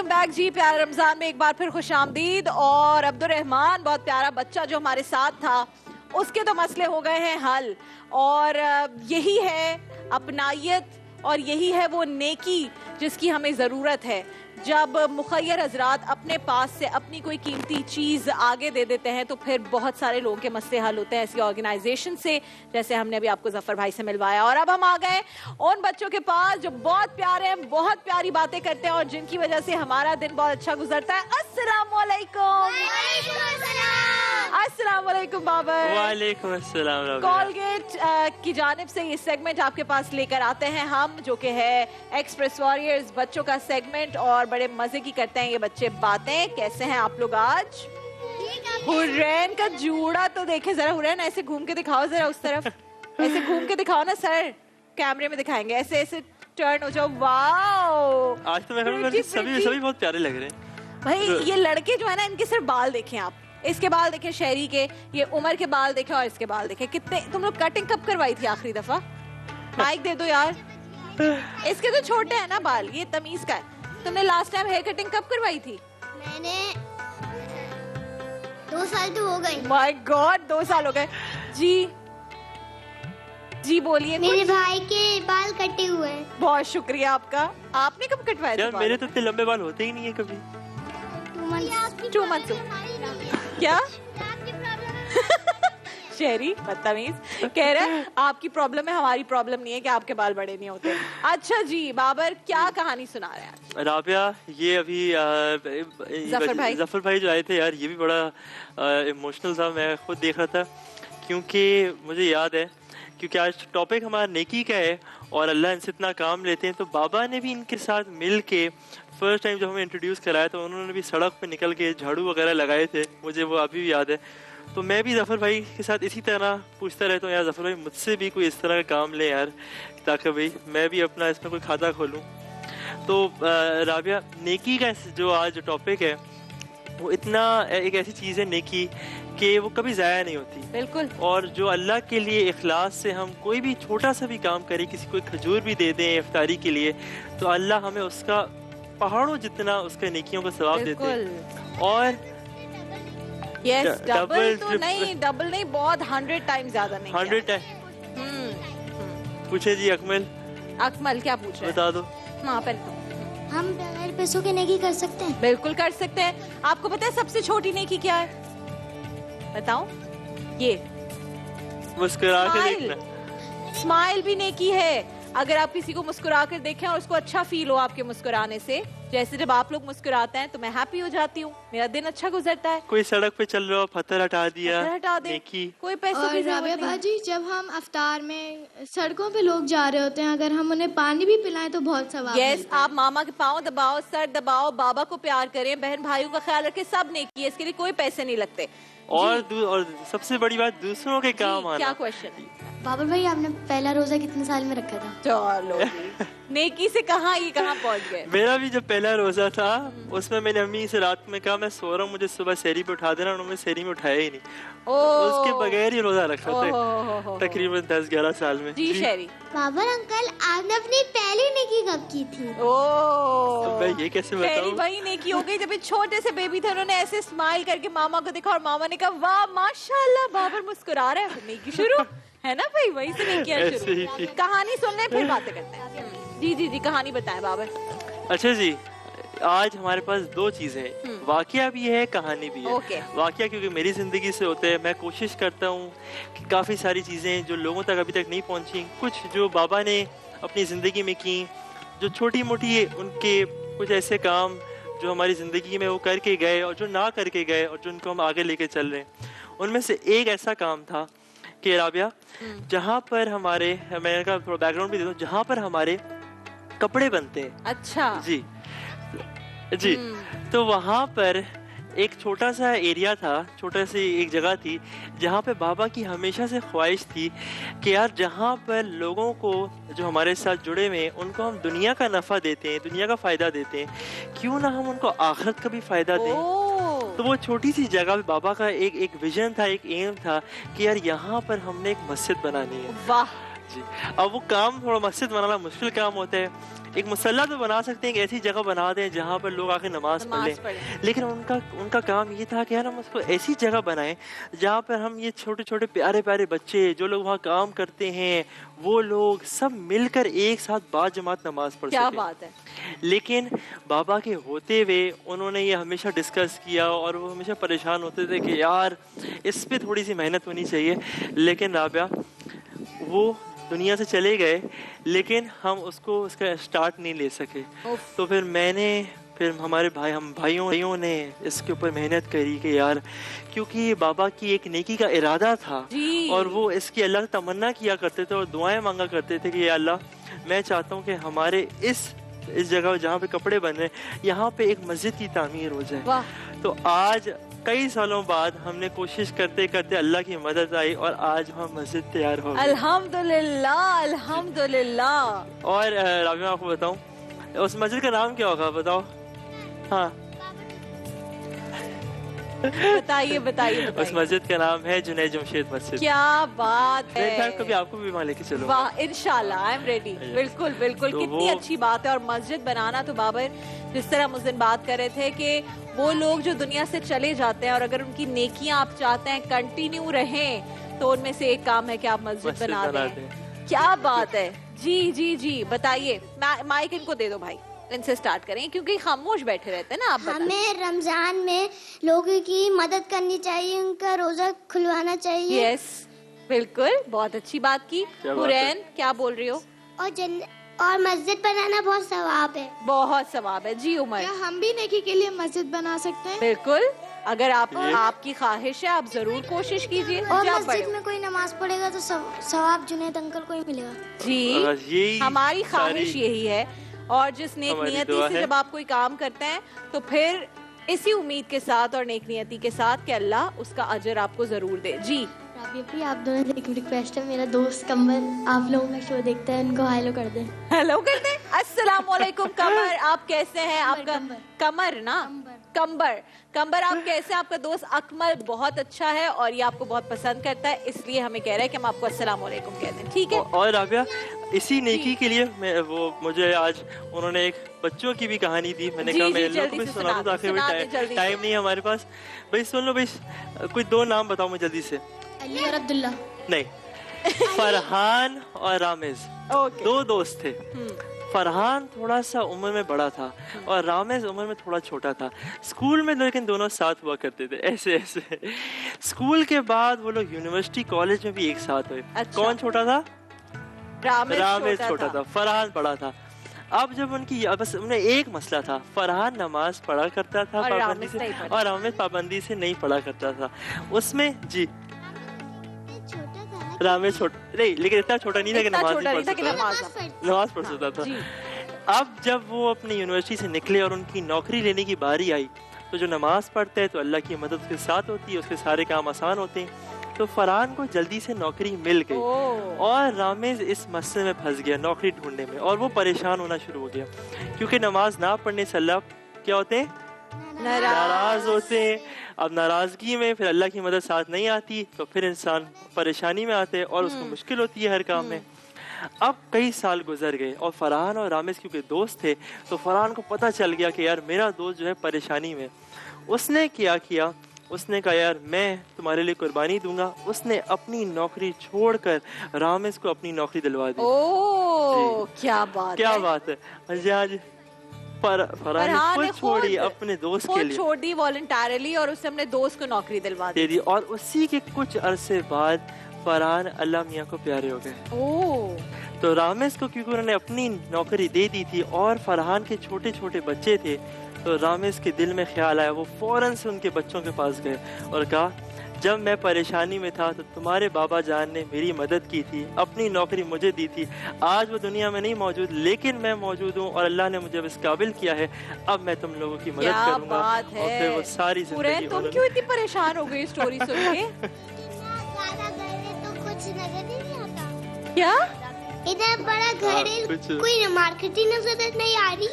Welcome back जी। प्यारे रमजान में एक बार फिर खुश आमदीद। और अब्दुर्रहमान बहुत प्यारा बच्चा जो हमारे साथ था, उसके तो मसले हो गए हैं हल। और यही है अपनायत और यही है वो नेकी जिसकी हमें ज़रूरत है। जब मुखय्यर हजरात अपने पास से अपनी कोई कीमती चीज़ आगे दे देते हैं तो फिर बहुत सारे लोगों के मसले हल होते हैं ऐसी ऑर्गेनाइजेशन से, जैसे हमने अभी आपको जफर भाई से मिलवाया। और अब हम आ गए उन बच्चों के पास जो बहुत प्यारे हैं, बहुत प्यारी बातें करते हैं और जिनकी वजह से हमारा दिन बहुत अच्छा गुजरता है। अस्सलाम वालेकुम। अस्सलाम वालेकुम बाबर। वालेकुम अस्सलाम। कोलगेट की जानिब से ये सेगमेंट आपके पास लेकर आते हैं हम, जो कि है एक्सप्रेस वॉरियर्स बच्चों का सेगमेंट। और बड़े मजे की करते हैं ये बच्चे बातें। कैसे हैं आप लोग आज? हुरैन का जूड़ा तो देखे जरा। हुरैन ऐसे घूम के दिखाओ जरा उस तरफ, ऐसे घूम के दिखाओ ना सर, कैमरे में दिखाएंगे। ऐसे ऐसे टर्न हो जाओ। वाओ, आज तो मैं सभी बहुत प्यारे लग रहे हैं भाई। ये लड़के जो है ना, इनके सिर्फ बाल देखें आप, इसके बाल देखें शहरी के, ये उमर के बाल देखें और इसके बाल देखें। कितने तुम लोग कटिंग कब करवाई थी आखिरी दफा? माइक दे दो यार। इसके तो छोटे हैं ना बाल, ये तमीज का है। तुमने लास्ट टाइम हेयर कटिंग कब करवाई थी? मैंने 2 साल तो हो गए। माय गॉड, 2 साल हो गए। जी जी बोलिए। मेरे भाई के बाल कटे हुए हैं। बहुत शुक्रिया आपका। आपने कब कटवाए थे यार? बाल? मेरे तो इतने लंबे बाल होते ही नहीं है कभी। 2 months क्या? शहरी बदतमीज कह रहा है आपकी प्रॉब्लम है, हमारी प्रॉब्लम नहीं है कि आपके बाल बड़े नहीं होते। अच्छा जी बाबर, क्या कहानी सुना रहे हैं? राबिया, ये अभी जफर भाई जो आए थे यार, ये भी बड़ा इमोशनल था। मैं खुद देख रहा था क्योंकि मुझे याद है, क्योंकि आज टॉपिक हमारा नेकी का है और अल्लाह इनसे इतना काम लेते हैं। तो बाबा ने भी इनके साथ मिल के फर्स्ट टाइम जब हमें इंट्रोड्यूस कराया तो उन्होंने भी सड़क पे निकल के झाड़ू वगैरह लगाए थे, मुझे वो अभी भी याद है। तो मैं भी जफर भाई के साथ इसी तरह पूछता रहता हूँ, यार जफर भाई मुझसे भी कोई इस तरह का काम ले यार, ताकि भाई मैं भी अपना इसमें कोई खाता खोलूँ। तो राबिया, नेकी का जो आज टॉपिक है वो इतना एक ऐसी चीज़ है नेकी कि वो कभी ज़ाया नहीं होती। बिल्कुल। और जो अल्लाह के लिए इखलास से हम कोई भी छोटा सा भी काम करें, किसी को खजूर भी दे दें इफ्तारी के लिए, तो अल्लाह हमें उसका पहाड़ों जितना उसके नेकियों का सवाब देते हैं। और यस, डबल तो नहीं, डबल नहीं, बहुत 100 टाइम ज्यादा नहीं। 100 टाइम। पूछे जी अकमल। अकमल क्या पूछ रहे हैं? बता दो। हाँ पहले हम बगैर पैसों के नेकी कर सकते हैं? बिल्कुल कर सकते हैं। आपको पता है सबसे छोटी नेकी क्या है? बताओ। ये मुस्कुरा के देखना। स्माइल भी नेकी है। अगर आप किसी को मुस्कुरा कर देखें और उसको अच्छा फील हो आपके मुस्कुराने से, जैसे जब आप लोग मुस्कुराते हैं तो मैं हैप्पी हो जाती हूँ, मेरा दिन अच्छा गुजरता है। कोई सड़क पे चल रहा हो, पत्थर हटा दिया, हटा दे, नेकी। कोई पैसों की जरूरत नहीं। बाजी, जब हम अफ्तार में सड़कों पे लोग जा रहे होते हैं, अगर हम उन्हें पानी भी पिलाएं तो बहुत सवाब मिलता है। आप मामा के पाँव दबाओ, सर दबाओ, बाबा को प्यार करें, बहन भाइयों का ख्याल रखें, सब नेकी है। इसके लिए कोई पैसे नहीं लगते। और सबसे बड़ी बात, दूसरों के काम आना। क्या क्वेश्चन? बाबर भाई, आपने पहला रोजा कितने साल में रखा था? चलो नेकी से कहाँ पहुंच गए। मेरा भी जब पहला रोजा था, उसमें मैंने अम्मी से रात में कहा मैं सो रहा हूँ, मुझे सुबह सहरी पे उठा देना। उन्होंने सहरी में उठाया ही नहीं। उसके बगैर ही रोजा रखा था तकरीबन 10-11 साल में। जी शहरी। बाबर अंकल, आपने अपनी पहली नेकी कब की थी? तो मैं ये कैसे बताऊं? वही नेकी हो गई जब एक छोटे से बेबी थे, उन्होंने ऐसे स्माइल करके मामा को देखा और मामा ने कहा वाह माशाल्लाह बाबर मुस्कुरा रहा है। नेकी शुरू है ना भाई, वही से नेकियां शुरू। कहानी सुन ले फिर बातें करते हैं। जी जी जी, कहानी बताएं बाबर। अच्छा जी, आज हमारे पास 2 चीजें हैं, वाकया भी है, कहानी भी है। वाकया क्योंकि मेरी जिंदगी से होते हैं, मैं कोशिश करता हूँ कि काफी सारी चीजें जो लोगों तक अभी तक नहीं पहुंची, कुछ जो बाबा ने अपनी जिंदगी में की, जो छोटी मोटी उनके कुछ ऐसे काम जो हमारी जिंदगी में वो करके गए और जो ना करके गए और जो उनको हम आगे लेके चल रहे हैं, उनमें से एक ऐसा काम था कि राबिया, जहाँ पर हमारे, मैं इनका बैकग्राउंड भी दे दूं, जहाँ पर हमारे कपड़े बनते हैं। अच्छा जी जी। तो वहाँ पर एक छोटा सा एरिया था, छोटा सी एक जगह थी जहाँ पे बाबा की हमेशा से ख्वाहिश थी कि यार जहाँ पर लोगों को जो हमारे साथ जुड़े हुए हैं उनको हम दुनिया का नफ़ा देते हैं, दुनिया का फ़ायदा देते हैं, क्यों ना हम उनको आखिरत का भी फ़ायदा दें। तो वो छोटी सी जगह पे बाबा का एक विजन था, एक एम था कि यार यहाँ पर हमने एक मस्जिद बनानी है। वाह। जी। अब वो काम थोड़ा मस्जिद बनाना मुश्किल काम होता है। एक मुसल्ला तो बना सकते हैं, एक ऐसी जगह बना दें जहाँ पर लोग आके नमाज पढ़ लें, लेकिन उनका काम ये था कि यार हम उसको ऐसी जगह बनाएं जहाँ पर हम ये छोटे छोटे प्यारे प्यारे बच्चे जो लोग वहाँ काम करते हैं वो लोग सब मिलकर एक साथ बाजमात नमाज पढ़ क्या सकें। बात है। लेकिन बाबा के होते हुए उन्होंने ये हमेशा डिस्कस किया और वो हमेशा परेशान होते थे कि यार इस पे थोड़ी सी मेहनत होनी चाहिए। लेकिन राबिया वो दुनिया से चले गए, लेकिन हम उसका स्टार्ट नहीं ले सके। तो फिर हमारे हम भाइयों ने इसके ऊपर मेहनत करी कि यार, क्योंकि बाबा की एक नेकी का इरादा था और वो इसकी अल्लाह तमन्ना किया करते थे और दुआएं मांगा करते थे कि या अल्लाह मैं चाहता हूँ कि हमारे इस जगह जहाँ पे कपड़े बन रहे हैं यहाँ पे एक मस्जिद की तामीर हो जाए। तो आज कई सालों बाद हमने कोशिश करते करते अल्लाह की मदद आई और आज वहाँ मस्जिद तैयार हो गई। अल्हम्दुलिल्लाह, अल्हम्दुलिल्लाह। और राबी मैं आपको बताऊं, उस मस्जिद का नाम क्या होगा बताओ? हाँ बताइए। उस मस्जिद का नाम है जुनैद जमशेद मस्जिद। क्या बात है। कभी आपको भी वहाँ लेके चलो। वाह, इंशाल्लाह, आई एम रेडी। बिल्कुल बिल्कुल, तो कितनी अच्छी बात है। और मस्जिद बनाना तो बाबर, जिस तरह हम उस दिन बात कर रहे थे कि वो लोग जो दुनिया से चले जाते हैं और अगर उनकी नेकियां आप चाहते हैं कंटिन्यू रहें तो उनमें से एक काम है कि आप मस्जिद बना दें। क्या बात है। जी बताइए। माइक इनको दे दो भाई, इनसे स्टार्ट करें क्योंकि खामोश बैठे रहते हैं ना। आप हमें रमजान में लोगों की मदद करनी चाहिए, उनका रोजा खुलवाना चाहिए। यस बिल्कुल, बहुत अच्छी बात की। हुरैन क्या बोल रही हो? और मस्जिद बनाना बहुत सवाब है। बहुत सवाब है। जी उमर, क्या हम भी नेकी के लिए मस्जिद बना सकते हैं? बिल्कुल, अगर आपकी ख्वाहिश है आप जरूर कोशिश कीजिए। और मस्जिद में कोई नमाज पढ़ेगा तो सवाब जुनैद अंकल को ही मिलेगा। जी, हमारी ख्वाहिश यही है। और जिस नेक नियति से जब आप कोई काम करते हैं तो फिर इसी उम्मीद के साथ और नेक नियति के साथ कि अल्लाह उसका अजर आपको जरूर दे। जी राबिया, आप दोनों से एक रिक्वेस्ट है। मेरा दोस्त कमर आप लोगों का शो देखता है, उनको हेलो कर दे। हेलो कर दे। अस्सलाम वालेकुम कमर, आप कैसे हैं? आपका कमर ना कंबर आप कैसे? आपका दोस्त अकमल बहुत अच्छा है और ये आपको बहुत पसंद करता है, इसलिए हमें कह रहा है कि हम आपको अस्सलाम वालेकुम कहते हैं। ठीक है। और राबिया, इसी नेकी के लिए मुझे आज उन्होंने एक बच्चों की भी कहानी दी। मैंने कहा मैं लोगों को भी सुना दूं, आखिर में टाइम नहीं है हमारे पास। भाई सुन लो भाई, कोई दो नाम बताओ मुझे जल्दी से। अली और अब्दुल्ला। नहीं, फरहान और रामेज दो दोस्त थे। फरहान थोड़ा सा उम्र में बड़ा था और रामेज उम्र में थोड़ा छोटा था। स्कूल में लेकिन दोनों साथ हुआ करते थे, ऐसे ऐसे। स्कूल के बाद वो लोग यूनिवर्सिटी कॉलेज में भी एक साथ हुए। अच्छा। कौन छोटा था? रामेज छोटा था, फरहान बड़ा था। अब जब बस उन्हें एक मसला था, फरहान नमाज पढ़ा करता था पाबंदी से और रामेज पाबंदी से नहीं पढ़ा करता था। उसमें जी रामेज छोटा नहीं, लेकिन इतना छोटा नहीं था कि नमाज पढ़ सकता था। अब जब वो अपनी यूनिवर्सिटी से निकले और उनकी नौकरी लेने की बारी आई तो जो नमाज पढ़ते हैं तो अल्लाह की मदद उसके साथ होती है, उसके सारे काम आसान होते हैं। तो फरहान को जल्दी से नौकरी मिल गई और रामेज इस मसले में फंस गया नौकरी ढूंढने में, और वो परेशान होना शुरू हो गया क्योंकि नमाज ना पढ़ने से अल्लाह क्या होते हैं? नाराज होते हैं। अब नाराजगी में फिर अल्लाह की मदद साथ नहीं आती तो फिर इंसान परेशानी में आते हैं और उसको मुश्किल होती है हर काम में। अब कई साल गुजर गए और फरहान और रामेज क्योंकि दोस्त थे तो फरहान को पता चल गया कि यार मेरा दोस्त जो है परेशानी में। उसने क्या किया, उसने कहा यार मैं तुम्हारे लिए कुर्बानी दूंगा। उसने अपनी नौकरी छोड़कर रामेज को अपनी नौकरी दिलवा दी। ओह क्या बात है। आज फरहान ने छोड़ी अपने दोस्त के लिए, छोड़ दी वॉलंटरली और उसने अपने दोस्त को नौकरी दिलवा दी। और उसी के कुछ अरसे बाद फरहान अल्लाह मियाँ को प्यारे हो गए। तो रामेज को क्योंकि उन्होंने अपनी नौकरी दे दी थी और फरहान के छोटे छोटे बच्चे थे तो रामेज के दिल में ख्याल आया, वो फौरन से उनके बच्चों के पास गए और कहा जब मैं परेशानी में था तो तुम्हारे बाबा जान ने मेरी मदद की थी, अपनी नौकरी मुझे दी थी। आज वो दुनिया में नहीं मौजूद लेकिन मैं मौजूद हूँ और अल्लाह ने मुझे इस काबिल किया है। अब मैं तुम लोगों की मदद करूंगा। और फिर वो सारी जिंदगी। तुम क्यों इतनी परेशान हो गई स्टोरी सुन के? तो कुछ नजर नहीं आता। क्या इतना बड़ा घर है, कोई मार्केटिंग नजर नहीं आ रही।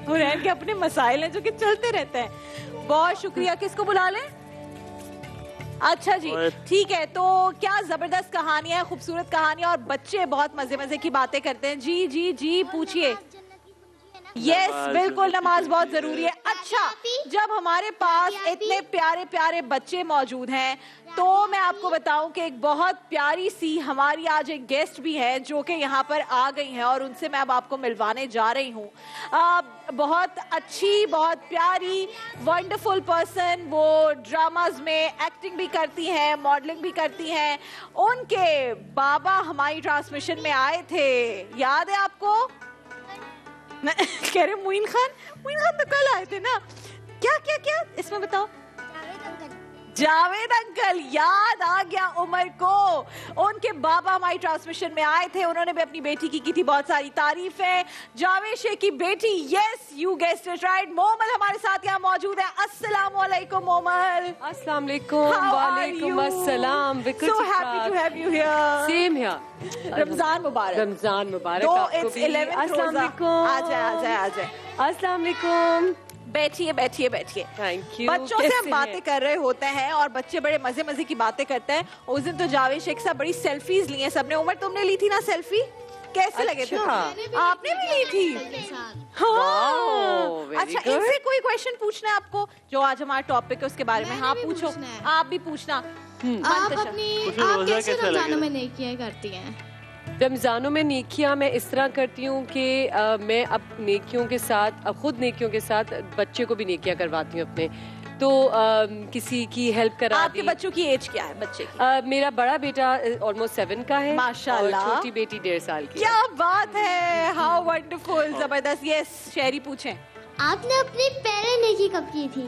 हुरैन के अपने मसाइल हैं जो कि चलते रहते हैं। बहुत शुक्रिया। किसको बुला लें? अच्छा जी, ठीक है। तो क्या जबरदस्त कहानियां, खूबसूरत कहानियां, और बच्चे बहुत मजे मजे की बातें करते हैं। जी जी जी, पूछिए। यस, बिल्कुल, नमाज बहुत जरूरी है। अच्छा, जब हमारे पास इतने प्यारे प्यारे बच्चे मौजूद हैं, तो मैं आपको बताऊं कि एक बहुत प्यारी सी हमारी आज एक गेस्ट भी है जो कि यहाँ पर आ गई हैं, और उनसे मैं अब आपको मिलवाने जा रही हूँ। बहुत अच्छी, बहुत प्यारी, वंडरफुल पर्सन, वो ड्रामाज में एक्टिंग भी करती हैं, मॉडलिंग भी करती हैं। उनके बाबा हमारी ट्रांसमिशन में आए थे, याद है आपको? कह रहे मुइन खान तो कल आए थे ना। क्या क्या क्या इसमें बताओ। जावेद अंकल, याद आ गया उमर को। उनके बाबा हमारी ट्रांसमिशन में आए थे, उन्होंने भी अपनी बेटी की थी बहुत सारी तारीफें। जावेद शेख की बेटी, yes you guessed it right, Momal हमारे साथ यहाँ मौजूद है। अस्सलाम वालेकुम मोमल। अस्सलाम वालेकुम। वालेकुम अस्सलाम। So happy to have you here. Same here. Ramzan मुबारक। रमजान मुबारक तो आपको it's भी। 11th अस्सलाम रोजा। वालेकुम। आ जाए आ जाए। अस्सलाम वालेकुम। बैठिए बैठिए बैठिए। Thank you. बच्चों से हम बातें कर रहे होते हैं और बच्चे बड़े मजे मजे की बातें करते हैं। उस दिन तो जावेद शेख साहब बड़ी सेल्फीज ली हैं सबने। उमर, तुमने ली थी ना सेल्फी? कैसे लगे थे? आपने भी ली थी? हाँ। अच्छा, इनसे कोई क्वेश्चन पूछना है आपको जो आज हमारा टॉपिक है उसके बारे में? हाँ पूछो, आप भी पूछना। आप कैसे रमजानों में नेकियां करती हैं? रमजानों में नेकियां मैं इस तरह करती हूँ कि मैं अब नेकियों के साथ, खुद नेकियों के साथ बच्चे को भी नेकियां करवाती हूँ अपने। तो किसी की हेल्प करा दी। आपके बच्चों की एज क्या है बच्चे की? मेरा बड़ा बेटा ऑलमोस्ट 7 का है, माशाल्लाह। और छोटी बेटी 1.5 साल की। क्या बात है, हाउ वंडरफुल, जबरदस्त। यस, शेरी पूछें। आपने अपनी पहले नेकी कब की थी?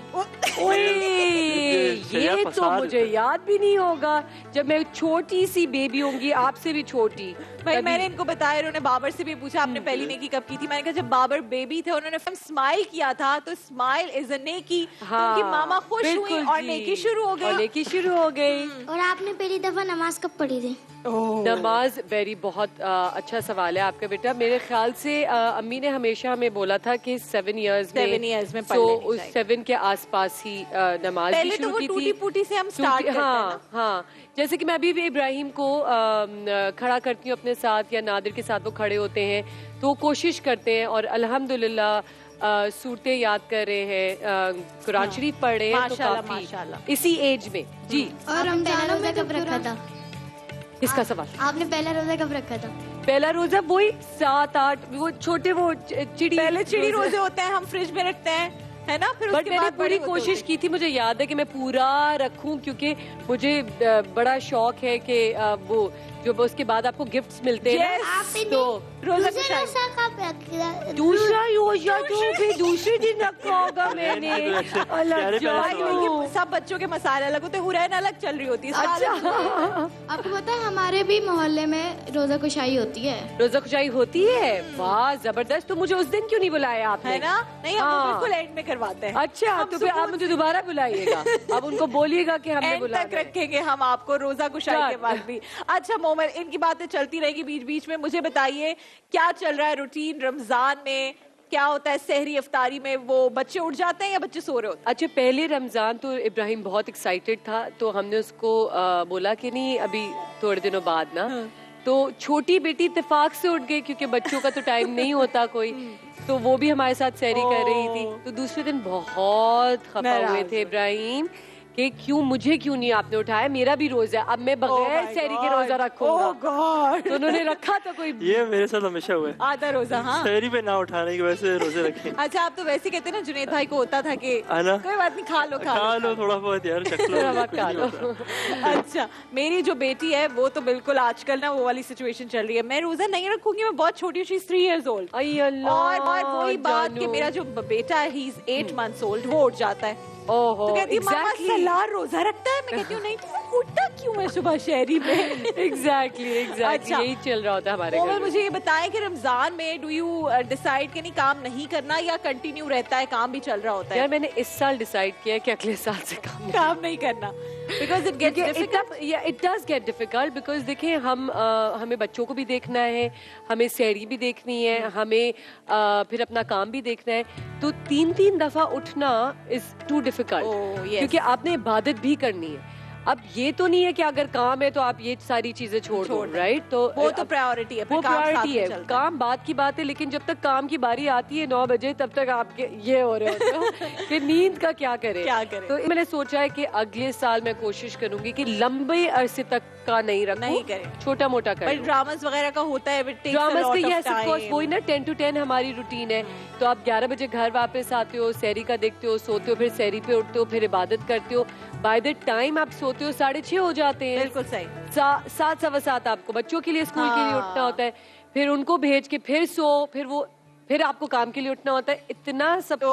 ये तो मुझे याद भी नहीं होगा। जब मैं छोटी सी बेबी होंगी, आपसे भी छोटी। भाई मैंने इनको बताया, इन्होंने बाबर से भी पूछा आपने पहली नेकी कब की थी। मैंने कहा जब बाबर बेबी थे, उन्होंने स्माइल किया था, तो स्माइल इज अ नेकी। हाँ, उनकी मामा खुश हुई और जी। नेकी शुरू हो गई। नेकी शुरू हो गई। और आपने पहली दफा नमाज कब पढ़ी थी? नमाज वेरी बहुत अच्छा सवाल है आपका बेटा। मेरे ख्याल से अम्मी ने हमेशा हमें बोला था कि 7 इयर्स में पढ़ लेनी उस 7 के आसपास ही नमाज भी शुरू की थी। टूटी फूटी से हम स्टार्ट करते हैं हाँ हाँ, जैसे कि मैं अभी भी इब्राहिम को खड़ा करती हूँ अपने साथ, या नादिर के साथ वो खड़े होते हैं, तो वो कोशिश करते हैं और अल्हम्दुलिल्लाह सूरतें याद कर रहे हैं, कुरान शरीफ पढ़ रहे हैं, तो काफी इसी एज में। जी। और रमजानों में कब रखा था? इसका सवाल आपने पहला रोजा कब रखा था? पहला रोजा वही 7-8, वो छोटे वो चिड़ी, पहले चिड़ी रोजे होते हैं, हम फ्रिज में रखते हैं, है ना? फिर बट मैंने पूरी कोशिश की थी, मुझे याद है कि मैं पूरा रखूं, क्योंकि मुझे बड़ा शौक है कि वो जो उसके बाद आपको गिफ्ट्स मिलते हैं आपने तो रोजा कब रखा? दूसरा रोजा तो फिर दूसरे दिन रखा होगा मैंने। सब बच्चों के मसाले अलग होते हैं, हुरैन अलग चल रही होती है। अच्छा, आपको पता है हमारे भी मोहल्ले में रोजा कुशाई होती है। रोजा खुशाई होती है? वाह जबरदस्त। तो मुझे उस दिन क्यों नहीं बुलाया आपने? है ना? नहीं, हम बिल्कुल एंड में करवाते हैं। अच्छा, तो फिर आप मुझे दोबारा बुलाइएगा। अब उनको बोलिएगा कि हमने एंड बुलाया। तक रखेंगे हम आपको रोजा कुशाई के बाद भी। अच्छा मोमल, इनकी बातें चलती रहेगी बीच बीच में। मुझे बताइए क्या चल रहा है रूटीन रमजान में? क्या होता है सहरी इफ्तारी में? वो बच्चे उठ जाते हैं या बच्चे सो रहे होते हैं? अच्छा, पहले रमजान तो इब्राहिम बहुत एक्साइटेड था, तो हमने उसको बोला कि नहीं अभी थोड़े दिनों बाद ना। तो छोटी बेटी इत्तेफाक से उठ गई, क्योंकि बच्चों का तो टाइम नहीं होता कोई, तो वो भी हमारे साथ सहरी कर रही थी। तो दूसरे दिन बहुत खफा हुए थे इब्राहिम कि मुझे क्यों नहीं आपने उठाया, मेरा भी रोजा, अब मैं बगैर सहरी के रोजा रखूंगा। तो उन्होंने रखा था कोई। ये मेरे साथ हमेशा हुआ है, आधा रोजा। हाँ, सहरी पे ना उठाने की वजह से रोजे रखे। अच्छा, आप तो वैसे कहते ना, जुनैद भाई को होता था कि है ना, कोई बात नहीं, खा लो थोड़ा बहुत यार, खा लो। अच्छा, मेरी जो बेटी है वो तो बिल्कुल आजकल ना वो वाली सिचुएशन चल रही है, मैं रोजा नहीं रखूंगी, मैं बहुत छोटी हूँ, शी इज 3 years old। और वही बात कि मेरा जो बेटा है ही इज 8 months old, वो उठ जाता है। ओहो, तो कहती है मामा सलार रोजा रखता है। मैं कहती हूँ नहीं, तो उठता क्यों है सुबह शहरी में? एग्जैक्टली अच्छा, यही चल रहा होता है हमारे घर में। मुझे ये बताएं कि रमजान में डू यू डिसाइड कि नहीं काम नहीं करना, या कंटिन्यू रहता है, काम भी चल रहा होता है? यार मैंने इस साल डिसाइड किया है कि अगले साल से काम नहीं करना, because it gets difficult. Yeah, it does get difficult because देखिए हमें बच्चों को भी देखना है, हमें सहरी भी देखनी है, हमें फिर अपना काम भी देखना है, तो 3-3 दफा उठना is too difficult, क्योंकि आपने इबादत भी करनी है। اب یہ تو نہیں ہے کہ اگر کام ہے تو آپ یہ ساری چیزیں چھوڑ دو, رائٹ؟ تو وہ تو پرائیورٹی ہے, وہ پرائیورٹی ہے, کام بات کی بات ہے, لیکن جب تک کام کی باری آتی ہے 9 بجے تب تک آپ کے یہ ہو رہے ہوتے ہو کہ نیند کا کیا کرے. تو میں نے سوچا ہے کہ اگلے سال میں کوشش کروں گی کہ لمبے عرصے تک کا نہیں کرے, چھوٹا موٹا کریں. ڈراماز وغیرہ کا ہوتا ہے, ڈراماز کا یس آف کورس, وہی نا 10 to 10 ہماری روٹین ہے. تو آپ 11 بجے گھر واپس آتے ہو, سحری کا دیکھتے ہو, سوتے ہو, پھر سحری پہ اٹھتے ہو, پھر عبادت کرتے ہو. بائی دا ٹائم آپ سوتے ہو 6:30 ہو جاتے ہیں. بالکل صحیح. 7 سوا 7 آپ کو بچوں کے لیے اسکول کے لیے اٹھنا ہوتا ہے, پھر ان کو بھیج کے پھر سو, پھر آپ کو کام کے لیے اٹھنا ہوتا ہے. اتنا سب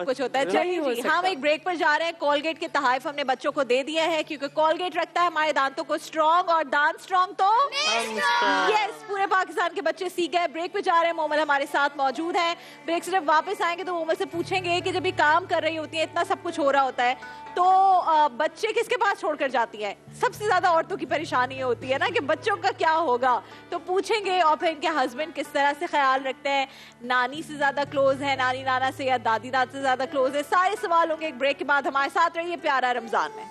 کچھ ہوتا ہے. چلیے ہم ایک بریک پر جا رہے ہیں. کولگیٹ کے تحائف ہم نے بچوں کو دے دیا ہے, کیونکہ کولگیٹ رکھتا ہے ہمارے دانتوں کو اسٹرانگ, اور دانت اسٹرانگ تو یس پورے پاکستان کے بچے سیکھ گئے. بریک پہ جا رہے ہیں, مومل ہمارے ساتھ موجود ہیں. بریک سے جب واپس آئیں گے تو مومل سے پوچھیں گے کہ جب یہ کام کر رہی ہوتی ہے, اتنا سب کچھ ہو رہا ہوتا ہے, تو بچے کس کے پاس چھوڑ کر جاتی ہیں؟ سب سے زیادہ عورتوں کی پریشانی یہ ہوتی ہے نا کہ بچوں کا کیا ہوگا. تو پوچھیں گے, اور پھر ان کے ہسبینڈ کس طرح سے خیال رکھتے ہیں, نانی سے زیادہ کلوز ہے, نانی نانا سے, یا دادی داد سے زیادہ کلوز ہے. سارے سوال ہوں گے ایک بریک کے بعد. ہمارے ساتھ رہیے پیارا رمضان میں.